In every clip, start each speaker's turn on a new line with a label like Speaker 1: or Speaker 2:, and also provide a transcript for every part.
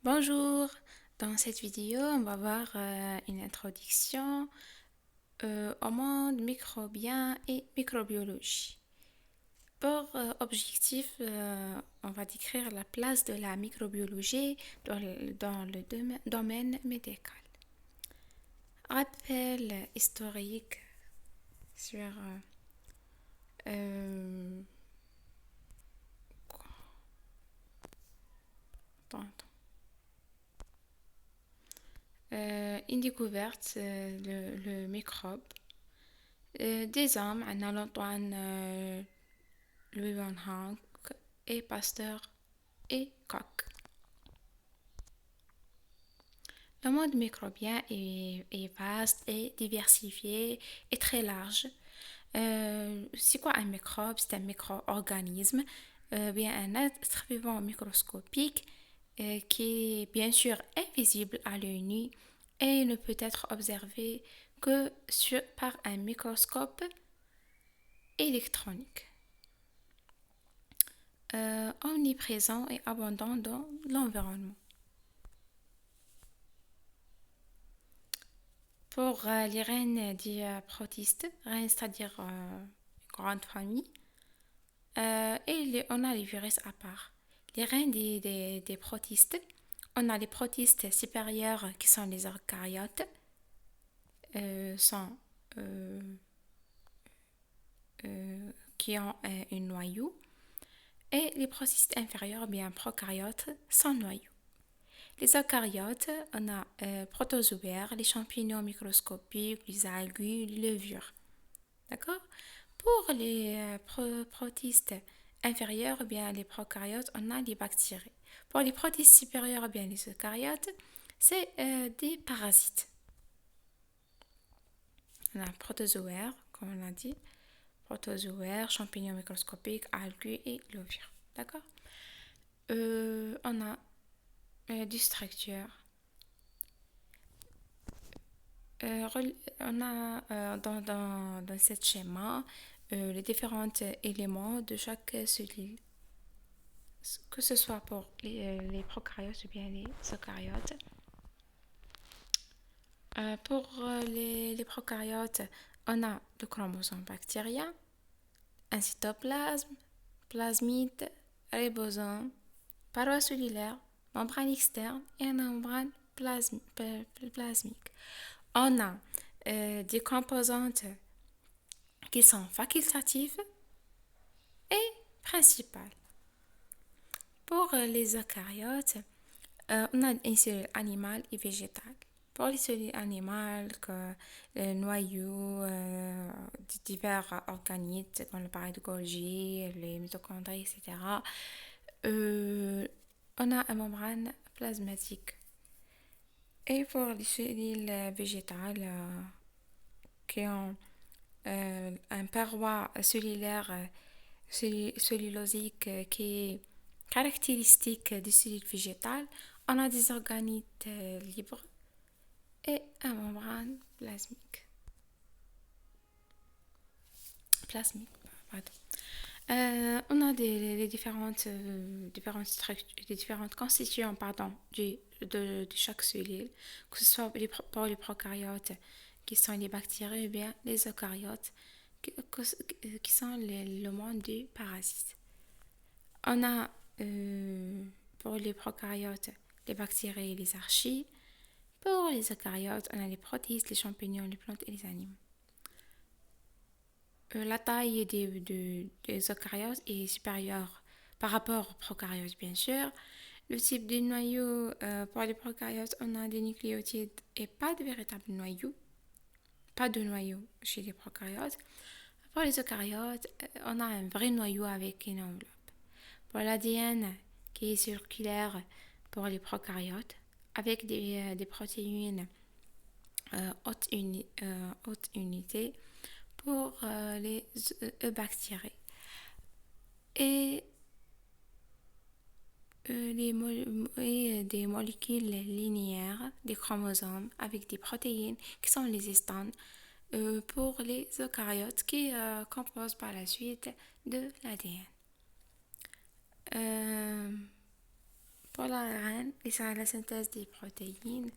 Speaker 1: Bonjour, dans cette vidéo, on va voir une introduction au monde microbien et microbiologie. Pour objectif, on va décrire la place de la microbiologie dans le domaine médical. Rappel historique sur euh, attends, une découverte, le microbe. Des hommes, Anna-Antoine Louis Van Hank et Pasteur et Koch. Le monde microbien est vaste et diversifié et très large. C'est quoi un microbe? C'est un micro-organisme, bien un être vivant microscopique qui est bien sûr invisible à l'œil nu et ne peut être observé que par un microscope électronique. Omniprésent et abondant dans l'environnement. Pour les reines dits protistes, reines c'est-à-dire grande famille, on a les virus à part. Les reines des protistes, on a les protistes supérieurs qui sont les eucaryotes, sont, euh, qui ont un noyau, et les protistes inférieurs, bien prokaryotes, sans noyau. Les eucaryotes, on a protozoaires, les champignons microscopiques, les algues, les levures. D'accord? Pour les protistes inférieurs, bien les prokaryotes, on a les bactéries. Pour les protistes supérieurs, bien les eucaryotes, c'est des parasites. On a protozoaires, comme on a dit, protozoaires, champignons microscopiques, algues et levures. D'accord? On a des structures. On a dans ce schéma les différents éléments de chaque cellule, que ce soit pour les prokaryotes ou bien les eucaryotes. Pour les prokaryotes, on a le chromosome bactérien, un cytoplasme, plasmide, ribosome, paroi cellulaire, membrane externe et une membrane plasmique. On a des composantes qui sont facultatives et principales. Pour les eucaryotes, on a une cellule animale et végétale. Pour les cellules animales, comme le noyau, divers organites, comme le pareil de Golgi, les mitochondries, etc., on a une membrane plasmatique. Et pour les cellules végétales qui ont un paroi cellulaire cellulosique qui est caractéristique des cellules végétales, on a des organites libres et une membrane plasmique. Pardon. On a des différentes constituants de chaque cellule, que ce soit pour les prokaryotes qui sont les bactéries ou bien les eucaryotes qui sont le monde des parasites. On a pour les prokaryotes les bactéries et les archées. Pour les eucaryotes, on a les protistes, les champignons, les plantes et les animaux. La taille des eucaryotes est supérieure par rapport aux prokaryotes, bien sûr. Le type de noyau, pour les prokaryotes, on a des nucléotides et pas de véritable noyau. Pas de noyau chez les prokaryotes. Pour les eucaryotes, on a un vrai noyau avec une enveloppe. Pour l'ADN, qui est circulaire pour les prokaryotes, avec des protéines haute unité pour les bactéries. Et, des molécules linéaires, des chromosomes avec des protéines qui sont les histones pour les eucaryotes qui composent par la suite de l'ADN. pour l'ARN et c'est la synthèse des protéines,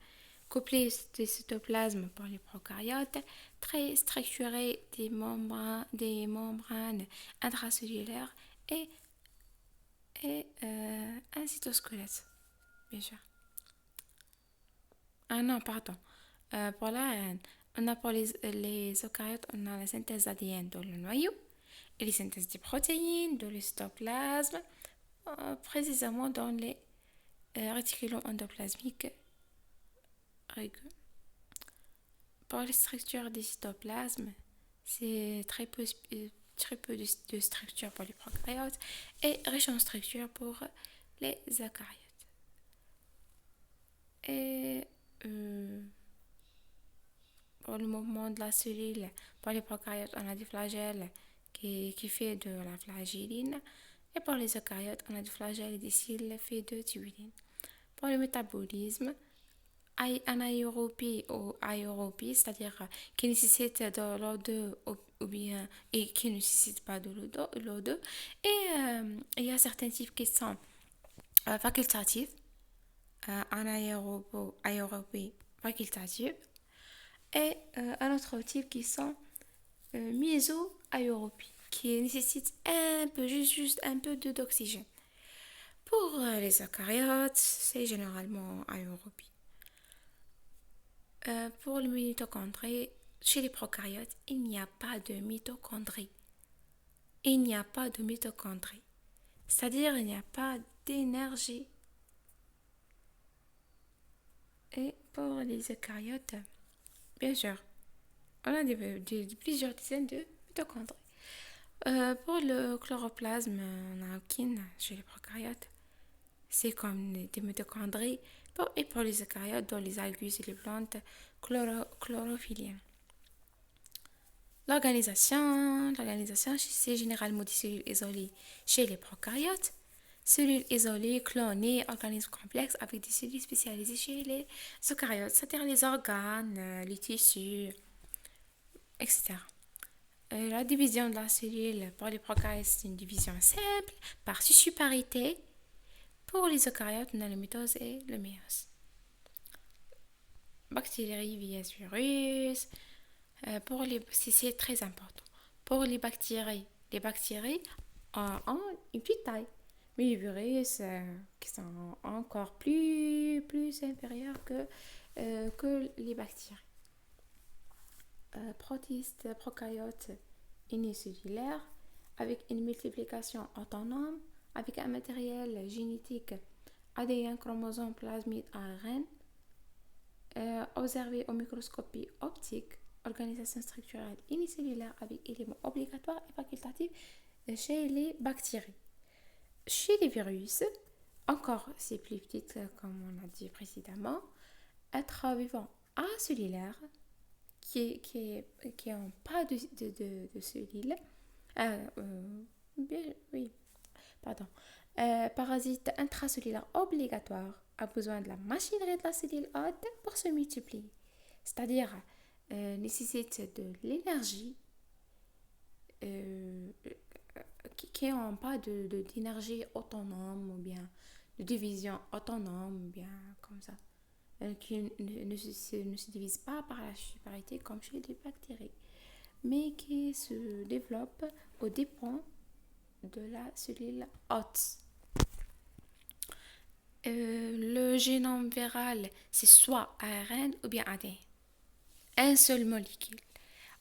Speaker 1: couplée du cytoplasme pour les prokaryotes, très structuré des membranes intracellulaires et, un cytosquelette, bien sûr. Ah non, pardon. Pour l'ARN, on a pour les eucaryotes, on a la synthèse d'ADN dans le noyau et les synthèses des protéines dans le cytoplasme, précisément dans les réticulum endoplasmique rugueux. Pour les structures des cytoplasmes, c'est très peu de structures pour les prokaryotes et riche en structures pour les eucaryotes. Et pour le mouvement de la cellule, pour les prokaryotes, on a des flagelles qui fait de la flagelline. Et pour les eucaryotes, on a des flagelles et des cils faits de tubuline. Pour le métabolisme, anaérobie ou aérobie, c'est-à-dire qui nécessite de l'O2 ou bien et qui ne nécessite pas de l'O2. Et il y a certains types qui sont facultatifs, anaérobie facultative, et un autre type qui sont méso-aérobie, qui nécessite juste un peu d'oxygène. Pour les eucaryotes, c'est généralement aérobie. Pour le mitochondrie, chez les prokaryotes, il n'y a pas de mitochondrie. Il n'y a pas de mitochondrie. C'est-à-dire, il n'y a pas d'énergie. Et pour les eucaryotes, bien sûr, on a plusieurs dizaines de mitochondries. Pour le chloroplasme, on n'a aucune chez les prokaryotes. C'est comme des mitochondries. Et pour les eucaryotes, dans les algues et les plantes, chlorophyllien. L'organisation, c'est généralement des cellules isolées chez les prokaryotes. Cellules isolées, clonées, organismes complexes avec des cellules spécialisées chez les eucaryotes, c'est-à-dire les organes, les tissus, etc. La division de la cellule pour les prokaryotes, c'est une division simple par tissu-parité. Pour les eucaryotes, on a le mitose et le méiose. Bactéries, virus. C'est très important. Pour les bactéries ont une petite taille. Mais les virus qui sont encore plus inférieurs que les bactéries. Protistes, prokaryotes unicellulaires avec une multiplication autonome, avec un matériel génétique ADN, chromosome, plasmide, ARN, observé au microscopie optique, organisation structurelle unicellulaire avec éléments obligatoires et facultatifs chez les bactéries. Chez les virus, encore c'est plus petit comme on a dit précédemment, être vivant acellulaire qui n'ont pas de cellules, oui, pardon, parasite intracellulaire obligatoire a besoin de la machinerie de la cellule hôte pour se multiplier, c'est-à-dire nécessite de l'énergie qui n'ont pas d'énergie autonome ou bien de division autonome ou bien comme ça, qui ne se divisent pas par la supériorité comme chez les bactéries, mais qui se développent aux dépens de la cellule hôte. Le génome viral, c'est soit ARN ou bien ADN. Un seul molécule.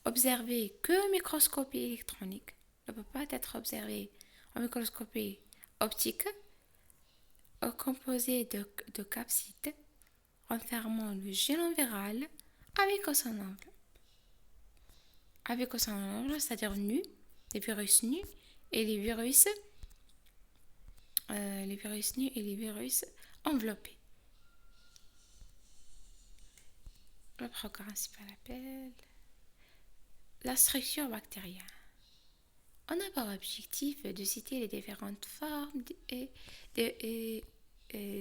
Speaker 1: Observé que microscopie électronique ne peut pas être observé en microscopie optique, composé de capsides renfermant le génome viral avec son enveloppe. Avec son enveloppe, c'est-à-dire nu, les virus nus et les virus nus et les virus enveloppés. Le programme principal appelle la structure bactérienne. On a pour objectif de citer les différentes formes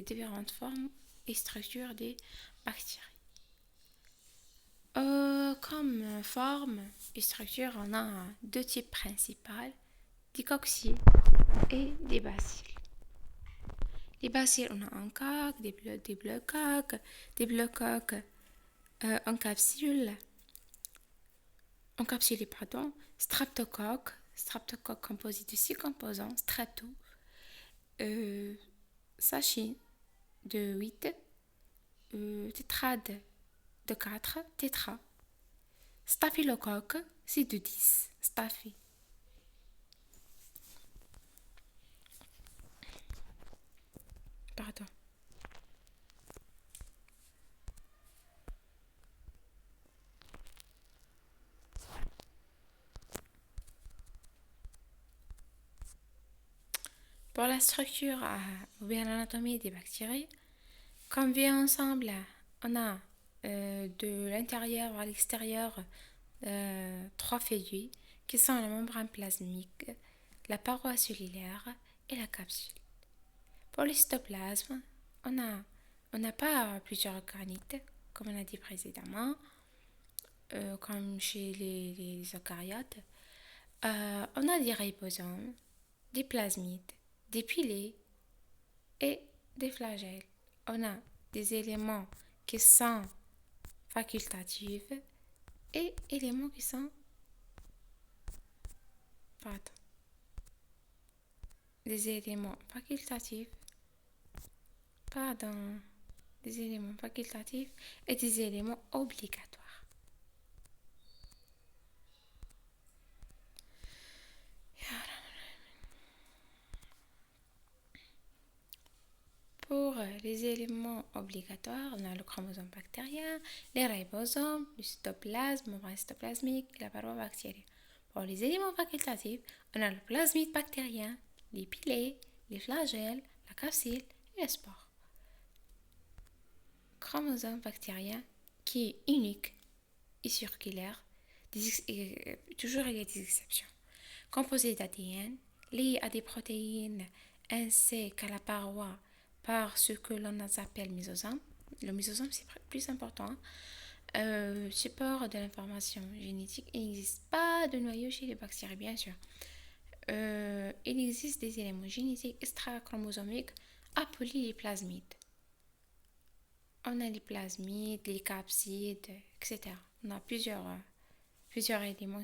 Speaker 1: différentes formes et structures des bactéries. Comme forme et structure, on a deux types principaux, des cocciers et des bacilles. Les bacilles, on a en coque, des bleus coques en capsule, encapsulé, pardon, streptocoque composé de 6 composants, strepto, sachet de 8, tétrade de 4, tétra, staphylocoque, c'est de 10, staphylococque. Pardon. Pour la structure ou bien l'anatomie des bactéries, comme vient ensemble, on a de l'intérieur à l'extérieur 3 feuilles qui sont la membrane plasmique, la paroi cellulaire et la capsule. Pour le cytoplasme, on n'a pas plusieurs organites, comme on a dit précédemment, comme chez les eucaryotes. On a des ribosomes, des plasmides, des pilets et des flagelles. On a des éléments qui sont facultatifs et éléments qui sont pardon, des éléments facultatifs des éléments facultatifs et des éléments obligatoires. Pour les éléments obligatoires, on a le chromosome bactérien, les ribosomes, le cytoplasme, membrane cytoplasmique, la paroi bactérienne. Pour les éléments facultatifs, on a le plasmide bactérien, les pilets, les flagelles, la capsule et les spores. Chromosome bactérien qui est unique et circulaire, toujours il y a des exceptions, composé d'ADN, lié à des protéines ainsi qu'à la paroi par ce que l'on appelle mésosome. Le mésosome, c'est plus important. Support de l'information génétique. Il n'existe pas de noyau chez les bactéries, bien sûr. Il existe des éléments génétiques extra-chromosomiques appelés les plasmides. On a les plasmides, les capsides, etc. On a plusieurs éléments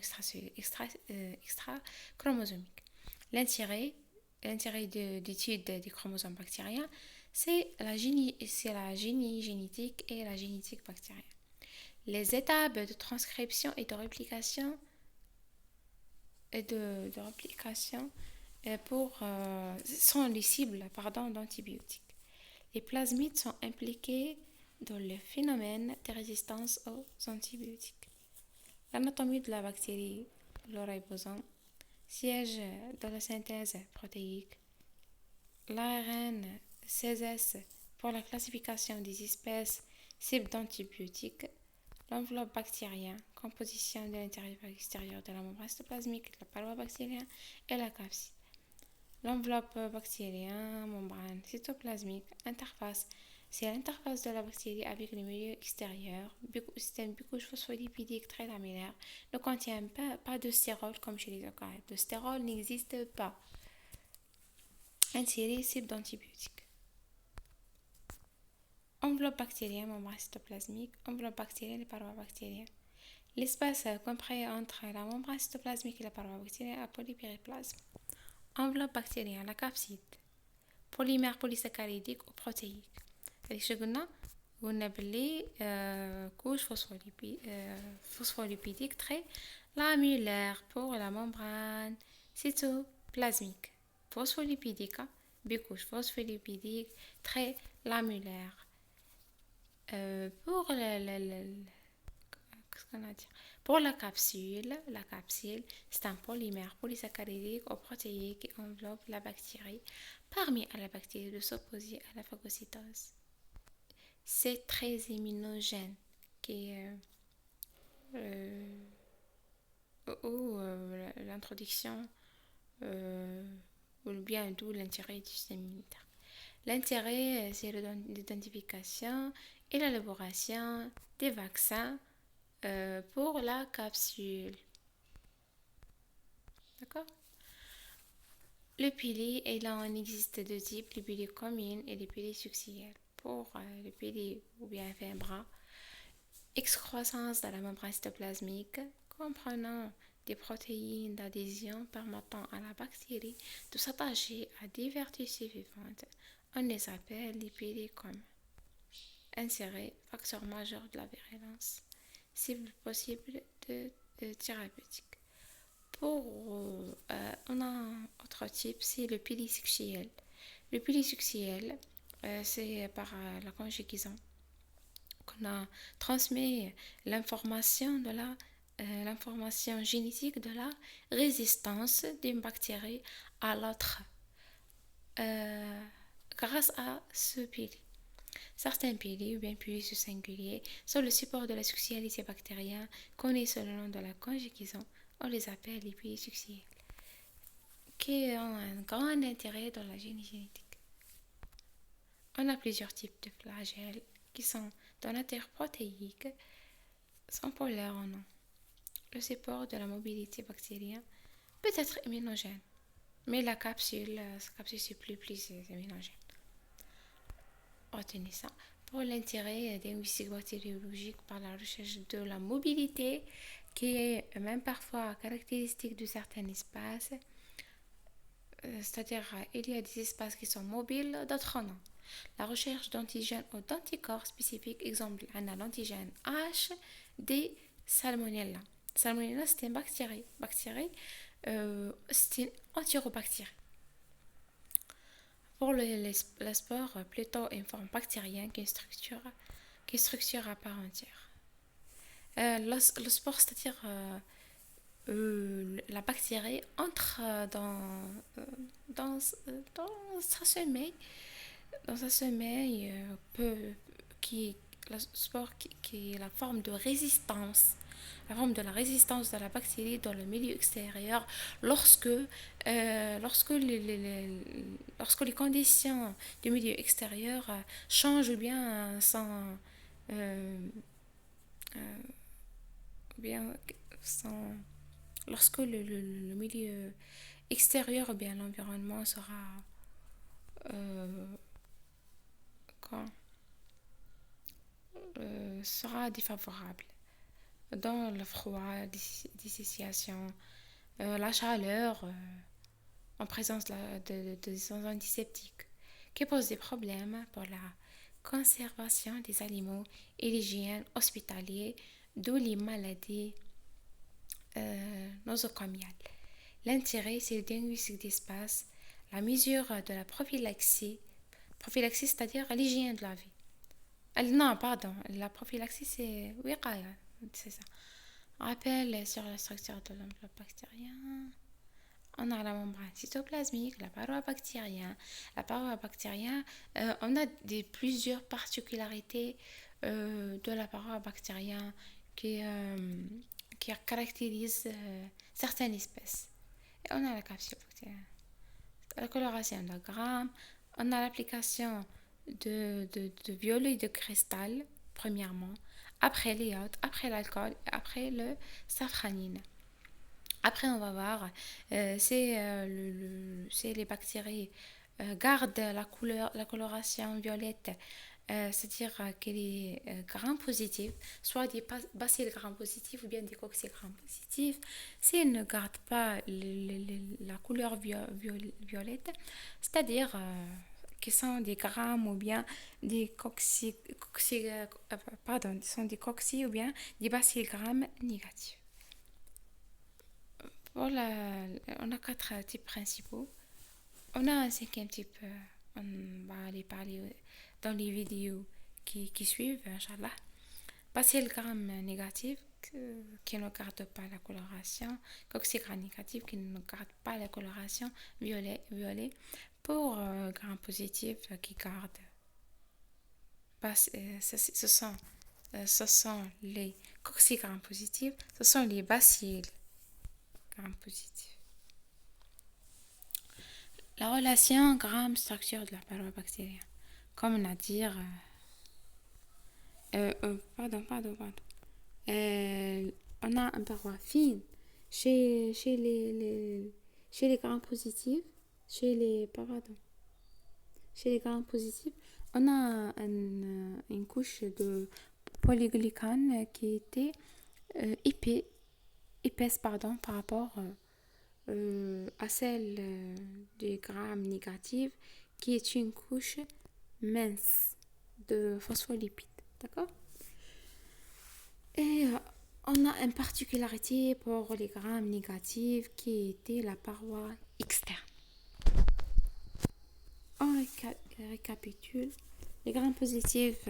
Speaker 1: extra-chromosomiques. L'intérêt d'étude des chromosomes bactériens, c'est la génie génétique et la génétique bactérienne. Les étapes de transcription et de réplication sont les cibles d'antibiotiques. Les plasmides sont impliqués dans le phénomène de résistance aux antibiotiques. L'anatomie de la bactérie, le ribosome, siège de la synthèse protéique. L'ARN 16S pour la classification des espèces cibles d'antibiotiques. L'enveloppe bactérienne, composition de l'intérieur et l'extérieur de la membrane cytoplasmique, la paroi bactérienne et la capsule. L'enveloppe bactérienne, membrane cytoplasmique, interface. C'est l'interface de la bactérie avec le milieu extérieur. Système bicouche phospholipidique très laminaire ne contient pas de stérol comme chez les eucaryotes. Le stérol n'existe pas. Inséré cible d'antibiotiques. Enveloppe bactérienne, membrane cytoplasmique, enveloppe bactérienne et paroi bactérienne. L'espace compris entre la membrane cytoplasmique et la paroi bactérienne est appelé périplasme. Enveloppe bactérienne, la capside. Polymère polysaccharidique ou protéique. On appelle couche phospholipidique très lamulaire pour la membrane cytoplasmique. Phospholipidique, bicouche phospholipidique très lamulaire. Pour la capsule, c'est un polymère polysaccharidique ou protéique qui enveloppe la bactérie, permet à la bactérie de s'opposer à la phagocytose. C'est très immunogène l'introduction ou bien d'où l'intérêt du système immunitaire. L'intérêt, c'est l'identification et l'élaboration des vaccins pour la capsule. D'accord? Le pili, et là, on existe deux types, le pili commun et le pili succiel. Pour le pili ou bien fin bras, excroissance de la membrane cytoplasmique, comprenant des protéines d'adhésion permettant à la bactérie de s'attacher à divers tissus vivants. On les appelle les pili communs. Insérer, facteur majeur de la virulence, cible possible de thérapeutique. On a un autre type, c'est le pili succiel. Le pili succiel, c'est par la conjugaison qu'on a transmis l'information génétique de la résistance d'une bactérie à l'autre grâce à ce pili. Certains pili ou bien pili au singulier sont le support de la succialité bactérienne connue sous le nom de la conjugaison. On les appelle les pili succiels, qui ont un grand intérêt dans la génie génétique. On a plusieurs types de flagelles qui sont donateurs protéiques, sans polaires en nom. Le support de la mobilité bactérienne peut être immunogène, mais la capsule c'est plus immunogène. Retenez ça. Pour l'intérêt linguistique bactériologique par la recherche de la mobilité, qui est même parfois caractéristique de certains espaces, c'est-à-dire il y a des espaces qui sont mobiles, d'autres non. La recherche d'antigènes ou d'anticorps spécifiques, exemple, on a l'antigène H des Salmonella. Salmonella, c'est une bactérie. C'est une entérobactérie. Pour les spores, plutôt une forme bactérienne qui est une structure à part entière. Le spore, c'est-à-dire la bactérie entre dans sa semelle, le spore qui est la forme de la résistance de la bactérie dans le milieu extérieur lorsque les conditions du milieu extérieur changent ou bien euh, bien sans lorsque le milieu extérieur ou bien l'environnement sera quand, sera défavorable dans le froid, dissociation, la chaleur, en présence des antiseptiques qui posent des problèmes pour la conservation des aliments et l'hygiène hospitalière, d'où les maladies nosocomiales. L'intérêt, c'est le diagnostic d'espace, la mesure de la prophylaxie, c'est-à-dire l'hygiène de la vie. Non, pardon, la prophylaxie, c'est wiqaya, c'est ça. Rappel sur la structure de l'enveloppe bactérienne. On a la membrane cytoplasmique, la paroi bactérienne. La paroi bactérienne, on a plusieurs particularités de la paroi bactérienne qui caractérisent certaines espèces. Et on a la capsule bactérienne, la coloration de la gramme, on a l'application de violet de cristal, premièrement, après l'iode, après l'alcool, après le safranine. Après, on va voir, c'est les bactéries gardent la coloration violette, c'est-à-dire qu'elle est gram-positive, soit des bacilles gram-positifs ou bien des cocci gram-positifs. Si elles ne gardent pas la couleur violette, c'est-à-dire qui sont des grammes ou bien des sont des cocci ou bien des bacilles gram négatifs. Voilà, on a quatre types principaux. On a un cinquième type, on va aller parler dans les vidéos qui suivent, Inch'Allah. Bacille gram négatif qui ne garde pas la coloration, coccygram négatif qui ne garde pas la coloration violet. Pour gram positif qui garde. Ce sont les coccygram positifs, ce sont les bacilles gram positifs. La relation gramme-structure de la paroi bactérienne. Comme on a dit, on a une paroi fine chez les grammes positifs, pardon, chez les grammes positifs, on a une couche de polyglycane qui était épaisse pardon, par rapport à celle des grammes négatifs, qui est une couche mince de phospholipides. D'accord? Et on a une particularité pour les grammes négatifs qui était la paroi externe. On récapitule. Les grammes positifs,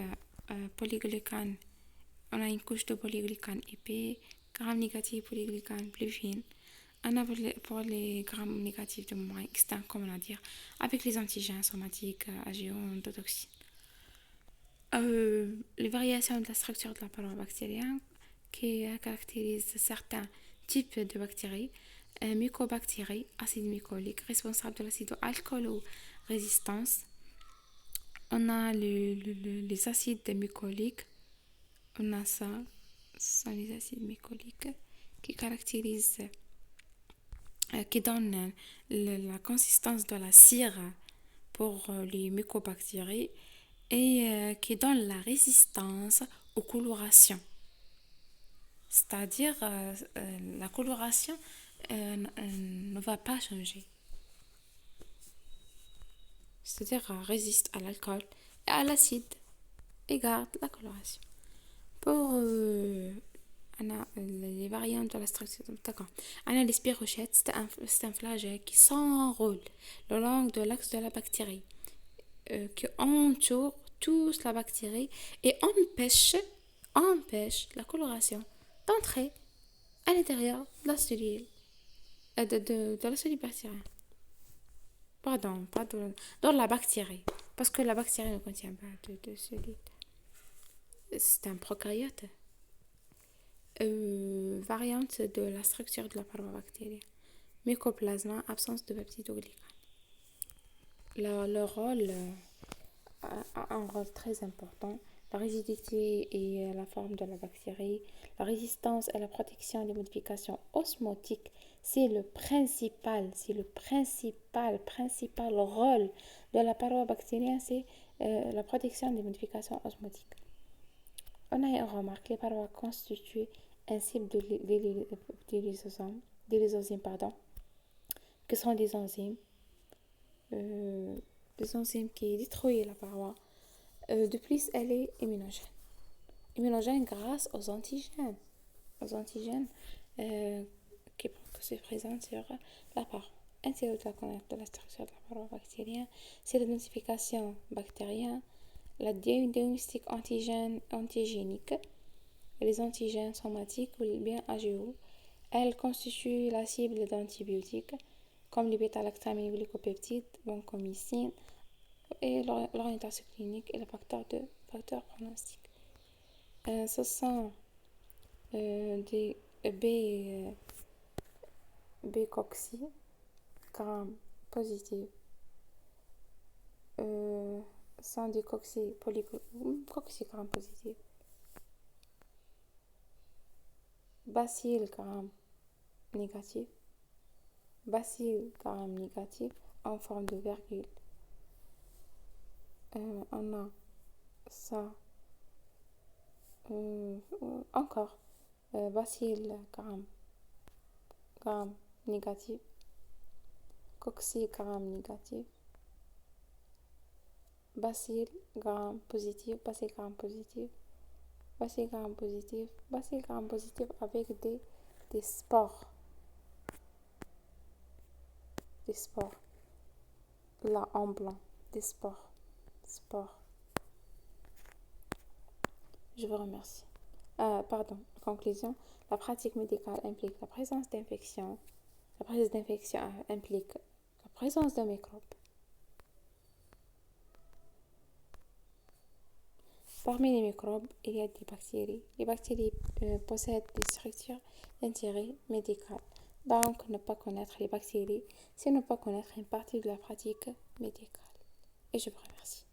Speaker 1: polyglycane, on a une couche de polyglycane épais, grammes négatifs, polyglycane plus fine. On a pour les grammes négatifs de mémoire externe, comme on a dit, avec les antigènes somatiques, AGO, endotoxines. Les variations de la structure de la paroi bactérienne qui caractérisent certains types de bactéries, mycobactéries, acide mycolique, responsable de l'acido-alcoolo-résistance. On a les acides mycoliques, on a ça, ce sont les acides mycoliques qui caractérisent, qui donnent la consistance de la cire pour les mycobactéries et qui donnent la résistance aux colorations. C'est-à-dire, la coloration ne va pas changer. C'est-à-dire, résiste à l'alcool et à l'acide et garde la coloration. Pour les variantes de la structure, d'accord. Les spirochètes, c'est un flagelle qui s'enroule le long de l'axe de la bactérie, qui entoure toute la bactérie et empêche la coloration d'entrer à l'intérieur de la cellule, de la cellule bactérienne. Pardon, pas dans la bactérie, parce que la bactérie ne contient pas de cellule. C'est un prokaryote. Variante de la structure de la paroi bactérienne. Mycoplasma, absence de peptidoglycane. Le rôle a un rôle très important. La rigidité et la forme de la bactérie, la résistance et la protection des modifications osmotiques, c'est le principal rôle de la paroi bactérienne, c'est la protection des modifications osmotiques. On a remarqué que les parois constituent un cible des lysosomes, que sont des enzymes qui détruisent la paroi. De plus, elle est immunogène grâce aux antigènes qui se présentent sur la paroi. Un seul de la structure de la paroi bactérienne, c'est l'identification bactérienne, la diagnostic antigénique, les antigènes somatiques ou bien AGO. Elle constitue la cible d'antibiotiques comme les bêta-lactamines, glycopeptides, vancomycine, et l'orientation clinique et le facteur pronostic. Ce sont des B-coxy, grammes positifs, sont des coxygrammes positifs, bacilles grammes négatifs, bacilles-grammes négatifs en forme de virgule. On a ça encore, bacilles-grammes négatifs, coxygrammes négatifs, bacilles-grammes positifs, bacilles-grammes positifs, bacilles-grammes positifs, bacilles-grammes positifs avec des spores. Là en blanc, des spores. Je vous remercie. Conclusion. La pratique médicale implique la présence d'infections. La présence d'infection implique la présence de microbes. Parmi les microbes, il y a des bactéries. Les bactéries possèdent des structures d'intérêt médical. Donc, ne pas connaître les bactéries, c'est ne pas connaître une partie de la pratique médicale. Et je vous remercie.